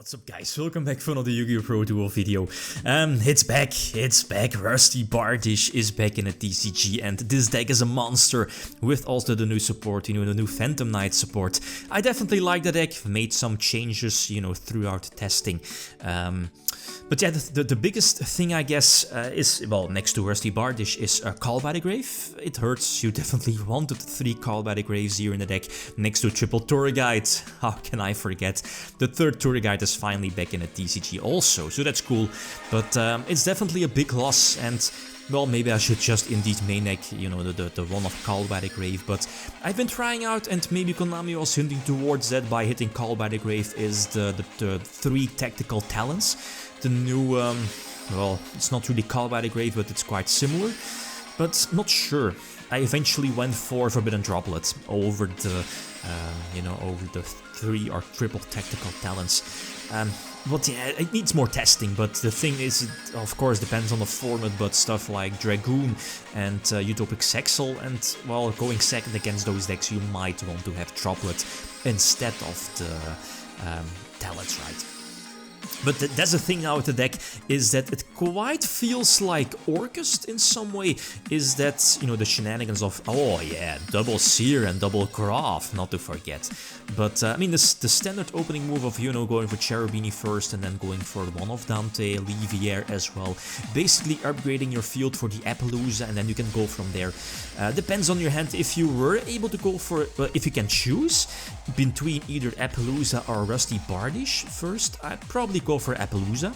What's up guys, welcome back for another Yu-Gi-Oh! Pro Duel video. It's back, Rusty Bardish is back in a TCG and this deck is a monster with also the new support, the new Phantom Knight support. I definitely like the deck, made some changes, throughout testing. But yeah, the biggest thing I guess is, well, next to Rusty Bardish is Call by the Grave. It hurts, you definitely wanted 3 Call by the Graves here in the deck, next to triple Tour Guide. How can I forget? The third Tour Guide is finally back in a TCG also, so that's cool. But it's definitely a big loss and, well, maybe I should just indeed main deck, the one of Call by the Grave, but I've been trying out, and maybe Konami was hinting towards that by hitting Call by the Grave, is the 3 tactical talents. The new, well, it's not really Call by the Grave, but it's quite similar, but not sure. I eventually went for Forbidden Droplet over the, over the 3 or triple tactical talents. But yeah, it needs more testing, but the thing is, it of course depends on the format, but stuff like Dragoon and Utopic Sexel, and, well, going second against those decks, you might want to have Droplet instead of the talents, right? But that's the thing now with the deck, is that it quite feels like Orcust in some way, is that, the shenanigans of, oh yeah, double Seer and double Graf, not to forget. But, I mean, the standard opening move of, going for Cherubini first and then going for one of Dante, Livier as well, basically upgrading your field for the Appaloosa and then you can go from there. Depends on your hand. If you were able to go for, if you can choose between either Appaloosa or Rusty Bardish first, I'd probably go for Appaloosa,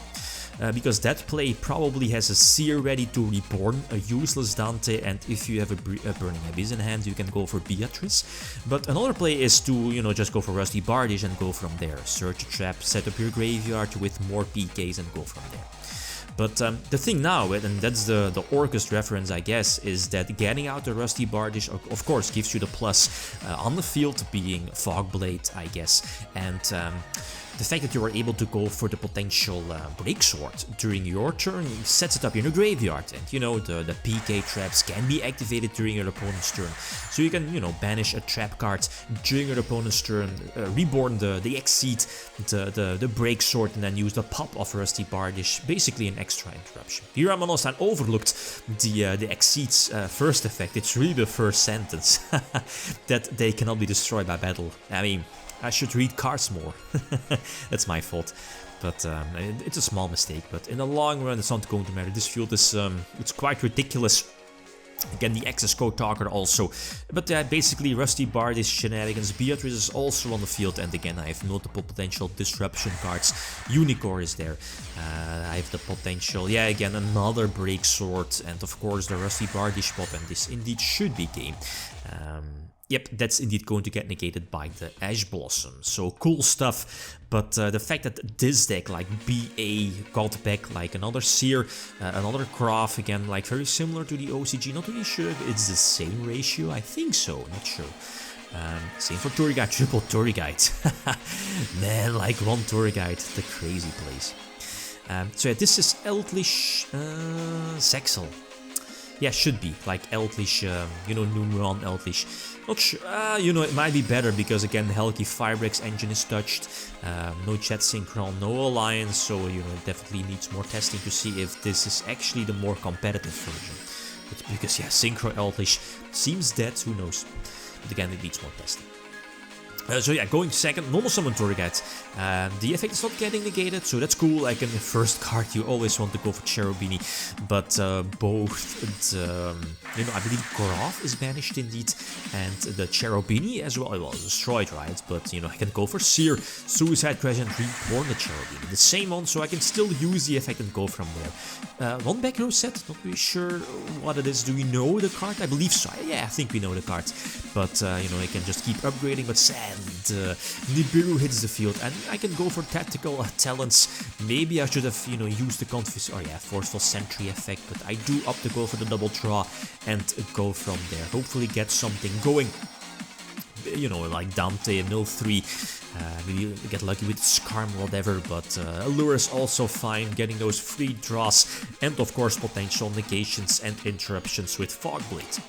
because that play probably has a Seer ready to reborn, a useless Dante, and if you have a Burning Abyss in hand, you can go for Beatrice. But another play is to, just go for Rusty Bardish and go from there. Search a trap, set up your graveyard with more PKs and go from there. But the thing now, and that's the Orcust reference I guess, is that getting out the Rusty Bardish of course gives you the plus on the field, being Fogblade I guess, and the fact that you are able to go for the potential Breaksword during your turn sets it up in your graveyard, and the PK traps can be activated during your opponent's turn. So you can, banish a trap card during your opponent's turn, reborn the Exceed, the Breaksword, and then use the pop of Rusty Bardish, basically an extra interruption. Here I'm almost overlooked the Exceed's first effect. It's really the first sentence, that they cannot be destroyed by battle. I mean, I should read cards more. That's my fault. But it's a small mistake. But in the long run, it's not going to matter. This field is it's quite ridiculous. Again, the access code talker also. But basically, Rusty Bardish shenanigans. Beatrice is also on the field. And again, I have multiple potential disruption cards. Unicorn is there. I have the potential, yeah, again, another Breaksword. And of course, the Rusty Bardish pop. And this indeed should be game. Yep, that's indeed going to get negated by the Ash Blossom, so cool stuff. But the fact that this deck, like BA, got back like another Seer, another Graf, again, like very similar to the OCG, not really sure if it's the same ratio, I think so, not sure. Same for Tour Guide, triple Tour Guide. Man, like one Tour Guide, the crazy place. So yeah, this is Eldritch Sexel. Yeah, should be, like Eldritch, Numeron Eldritch. Not sure, it might be better because, again, the Helki Firebreaks engine is touched, no chat synchron, no alliance, so, definitely needs more testing to see if this is actually the more competitive version. But because, yeah, Synchro Eldritch seems dead, who knows. But again, it needs more testing. So yeah, going second, normal summon Tour Guide. The effect is not getting negated, so that's cool. Like in the first card, you always want to go for Cherubini, but both I believe Graf is banished indeed, and the Cherubini as well. Well, destroyed, right? But I can go for Seer, Suicide Crash, and reborn the Cherubini. The same one, so I can still use the effect and go from there. One back row set, not really sure what it is. Do we know the card? I believe so. Yeah, I think we know the card, but I can just keep upgrading. But sad. And Nibiru hits the field, and I can go for tactical talents. Maybe I should have, used the Forceful Sentry effect, but I do opt to go for the double draw and go from there. Hopefully get something going, like Dante, mill 3. Maybe get lucky with Skarm, whatever, but Allure is also fine, getting those free draws, and of course potential negations and interruptions with Fogblade.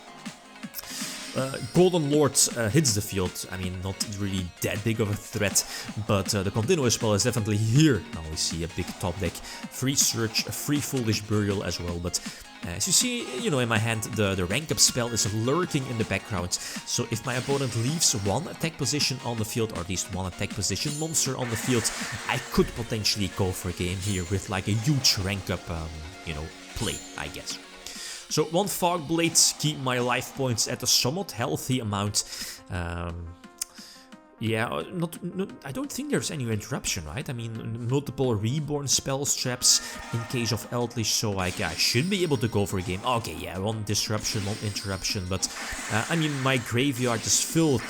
Golden Lord hits the field. I mean, not really that big of a threat, but the continuous spell is definitely here. Now we see a big top deck, free Search, a free Foolish Burial as well, but as you see, you know, in my hand, the rank up spell is lurking in the background, so if my opponent leaves one attack position on the field, or at least one attack position monster on the field, I could potentially go for a game here with like a huge rank up, you know, play, I guess. So one Fog Blade, keep my life points at a somewhat healthy amount. Yeah, I don't think there's any interruption, right? I mean, multiple reborn spell traps in case of Eldritch, so I should be able to go for a game. Okay, yeah, one disruption, one interruption, but I mean, my graveyard is filled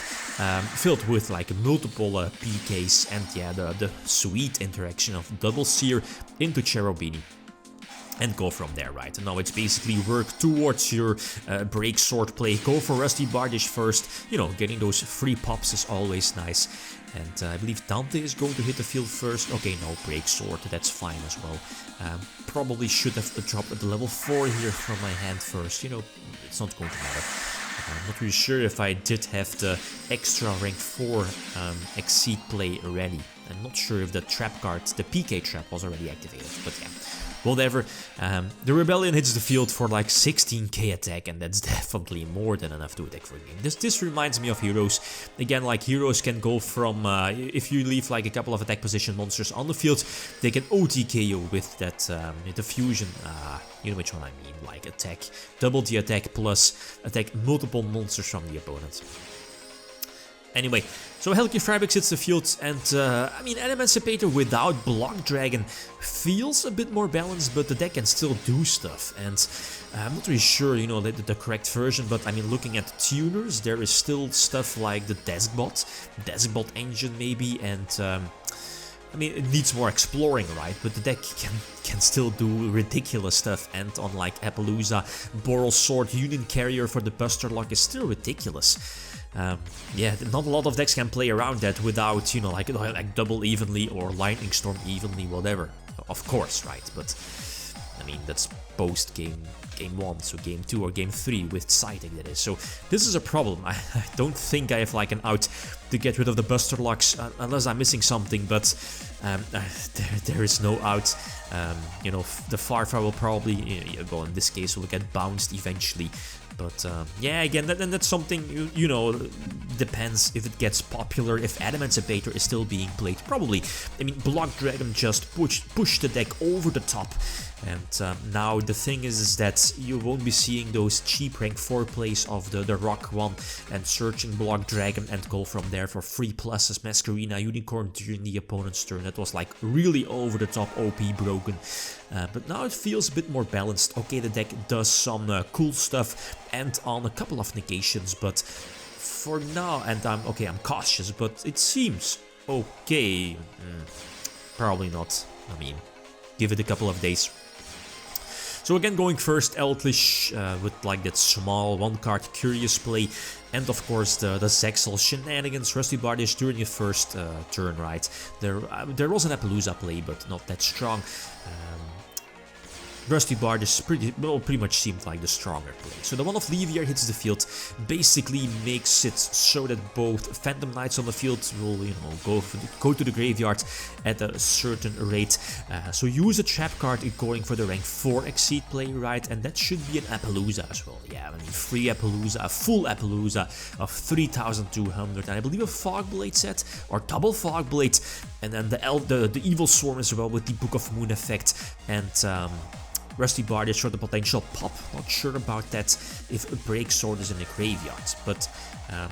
with like multiple PKs, and yeah, the sweet interaction of Double Seer into Cherubini. And go from there, right? And now it's basically work towards your break sword play. Go for Rusty Bardish first. You know, getting those free pops is always nice. And I believe Dante is going to hit the field first. Okay, no, break sword, that's fine as well. Probably should have dropped at the level 4 here from my hand first. You know, it's not going to matter. I'm not really sure if I did have the extra rank 4 Exceed play ready. I'm not sure if the trap card, the PK trap, was already activated, but yeah. Whatever, the Rebellion hits the field for like 16k attack, and that's definitely more than enough to attack for a game. This reminds me of Heroes. Again, like Heroes can go from, if you leave like a couple of attack position monsters on the field, they can OTK you with that, the fusion, you know which one I mean, like attack, double the attack plus attack multiple monsters from the opponent. Anyway, so Helgi Fabrics hits the field, and I mean, Emancipator without Block Dragon feels a bit more balanced, but the deck can still do stuff. And I'm not really sure, you know, the correct version, but I mean, looking at tuners, there is still stuff like the Deskbot engine maybe, and I mean, it needs more exploring, right? But the deck can still do ridiculous stuff, and unlike Appaloosa, Boral Sword Union Carrier for the Buster Lock is still ridiculous. Yeah, not a lot of decks can play around that without, you know, like Double Evenly or Lightning Storm Evenly, whatever. Of course, right? But I mean, that's post game 1, so game 2 or game 3 with sighting, that is. So this is a problem. I don't think I have like an out to get rid of the Buster Locks unless I'm missing something, but there is no out. You know, the Farfar will probably, go in this case, will get bounced eventually. But yeah, again, that's something, you know, depends if it gets popular, if Emancipator is still being played. Probably. I mean, Block Dragon just pushed the deck over the top. And now the thing is that you won't be seeing those cheap rank 4 plays of the Rock one and searching Block Dragon and go from there for free pluses, Masquerina, Unicorn during the opponent's turn. That was like really over the top OP broken. But now it feels a bit more balanced. Okay, the deck does some cool stuff and on a couple of negations, but for now, and I'm cautious, but it seems okay. Probably not. I mean, give it a couple of days. So again, going first, Eldritch with like that small 1-card Curious play, and of course the Zexal shenanigans, Rusty Bardish during your first turn, right? There was an Appaloosa play, but not that strong. Rusty Bardish pretty much seemed like the stronger play. So the one of Levier hits the field, basically makes it so that both Phantom Knights on the field will, you know, go to the graveyard at a certain rate. So use a trap card in going for the rank 4 Exceed play, right? And that should be an Appaloosa as well. Yeah, I mean, free Appaloosa, a full Appaloosa of 3,200, and I believe a Fog Blade set or double Fog Blade, and then the Evil Swarm as well with the Book of Moon effect, and Rusty Bardish for the potential pop. Not sure about that if a Break Sword is in the graveyard, but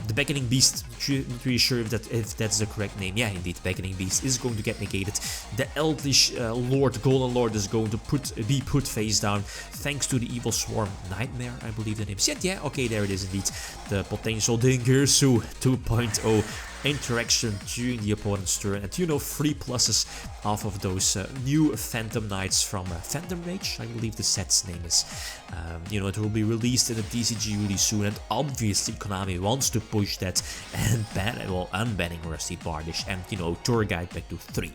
the Beckoning Beast, not really sure if that's the correct name. Yeah, indeed, Beckoning Beast is going to get negated. The Eldritch Lord, Golden Lord, is going to be put face down thanks to the Evil Swarm Nightmare, I believe the name is. Yeah, okay, there it is indeed. The potential Dingirsu 2.0 interaction during the opponent's turn, and you know, 3 pluses off of those new Phantom Knights from Phantom Rage, I believe the set's name is. You know, it will be released in the TCG really soon, and obviously Konami wants to push that and unbanning Rusty Bardish and, you know, Tour Guide back to 3.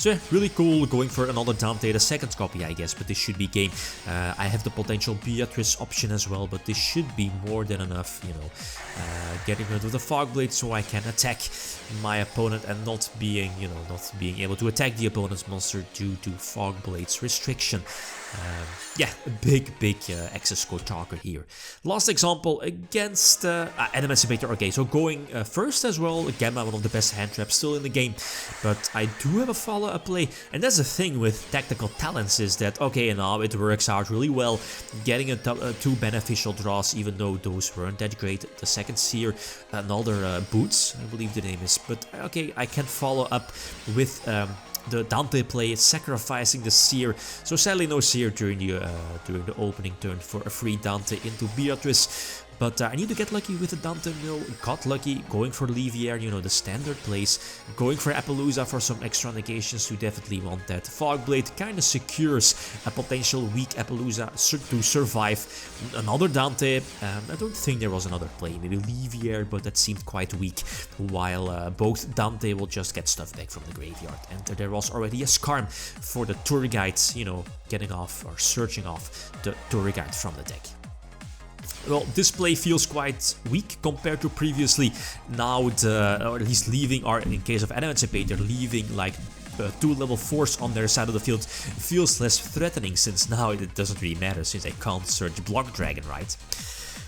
So yeah, really cool, going for another Dante, the second copy I guess, but this should be game. I have the potential Beatrice option as well, but this should be more than enough, you know, getting rid of the Fog Blade so I can attack my opponent and not being, you know, not being able to attack the opponent's monster due to Fog Blade's restriction. Yeah, a big access code talker here. Last example against Emancipator. Okay, so going first as well, Gamma, one of the best hand traps still in the game. But I do have a follow-up play, and that's the thing with tactical talents is that, okay, now it works out really well, getting two beneficial draws, even though those weren't that great. The second seer, another Boots, I believe the name is. But okay, I can follow up with the Dante play, sacrificing the Seer. So sadly no Seer during the opening turn for a free Dante into Beatrice. But I need to get lucky with the Dante mill. Got lucky, going for Levier, you know, the standard plays. Going for Appaloosa for some extra negations, you definitely want that. Fogblade kind of secures a potential weak Appaloosa to survive. Another Dante, I don't think there was another play, maybe Levier, but that seemed quite weak. While both Dante will just get stuff back from the graveyard. And there was already a Skarm for the tour guides, you know, getting off or searching off the tour guide from the deck. Well, this play feels quite weak compared to previously. Now, or at least leaving, or in case of Emancipator, leaving like 2 level 4s on their side of the field feels less threatening, since now it doesn't really matter since I can't search Block Dragon, right?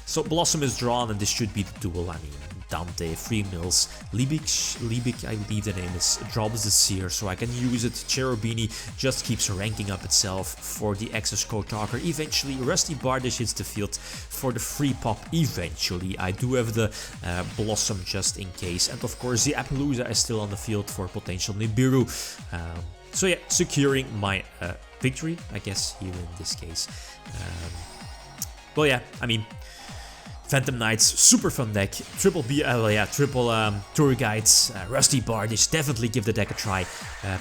So Blossom is drawn, and this should be the duel. I mean, Dante, 3 mills, Liebig, I believe the name is, drops the Seer, so I can use it. Cherubini just keeps ranking up itself for the access code talker. Eventually, Rusty Bardish hits the field for the free pop. Eventually, I do have the Blossom just in case, and of course the Appaloosa is still on the field for potential Nibiru. So yeah, securing my victory, I guess, here in this case. Well, yeah, I mean, Phantom Knights, super fun deck, triple tour guides, Rusty Bardish, definitely give the deck a try,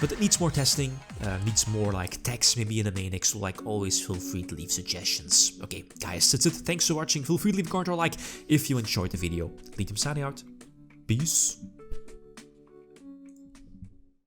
but it needs more testing, needs more like text maybe in the main deck, so like always feel free to leave suggestions. Okay guys, that's it, thanks for watching, feel free to leave a comment or like if you enjoyed the video. Lithium signing out, peace.